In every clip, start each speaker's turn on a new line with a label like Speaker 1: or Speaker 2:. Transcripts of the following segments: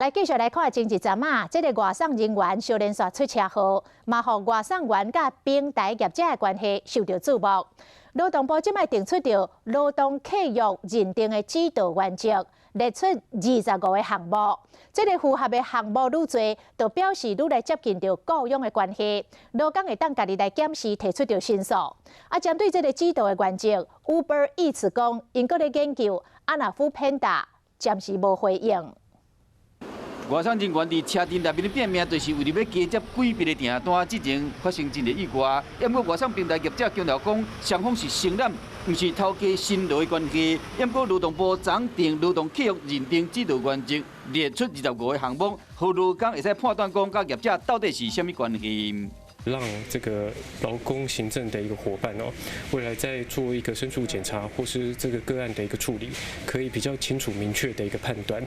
Speaker 1: 来继续来看前一阵啊，这个外送人员小连续出车祸，嘛，互外送员甲平台业者的关系受到注目。劳动部即摆定出着劳动契约认定的指导原则，列出25个项目。这个符合的项目愈多，就表示愈来接近着雇佣的关系。劳工会当家己来检视，提出着申诉。啊，针对这个指导的原则 ，Uber Eats 讲因搁咧研究，阿那夫 Panda 暂时无回应。
Speaker 2: 外送人员伫车阵内面的变命，就是为了要加接贵别的订单。之前发生真个意外，因过外送平台业者强调讲，双方是承揽，毋是偷加辛劳的关系。因过劳动部暂定劳动契约认定指导原则，列出25个项目，互劳工会使判断讲，甲业者到底是虾米关系。
Speaker 3: 让这个劳工行政的一个伙伴未来在做一个申诉检查或是这个个案的一个处理，可以比较清楚明确的一个判断。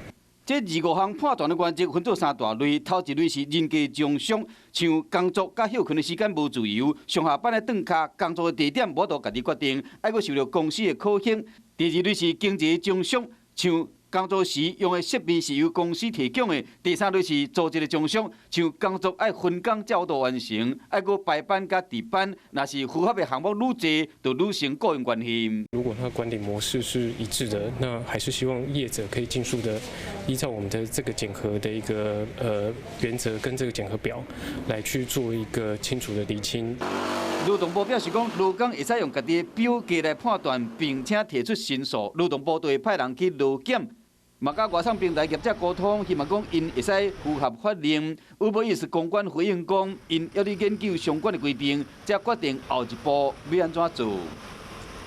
Speaker 2: 这25项判断的原则分做3大类，头一类是人家奖赏，像工作甲休困的时间无自由，上下班的顿卡，工作的地点无都家己决定，还佫受到公司的考核。第二类是经济奖赏，像 工作时用的设备是由公司提供的。第三类是组织的奖赏，像工作爱分工才有度完成，爱个白班加值班，若是符合的项目愈多，就愈成雇佣关系。如
Speaker 3: 果他管理模式是一致的，那还是希望业者可以尽速的依照我们的这个检核的一个原则跟这个检核表来去做一个清楚的厘清。 劳动部表示讲，劳工会使用家己的表格来判断，并且提出申诉。劳动部就会派人去劳检，嘛甲外送平台业者沟通，希望讲因会使符合法令。Uber Eats公关回应讲，因要去研究相关的规定，才决定后一步要安怎做。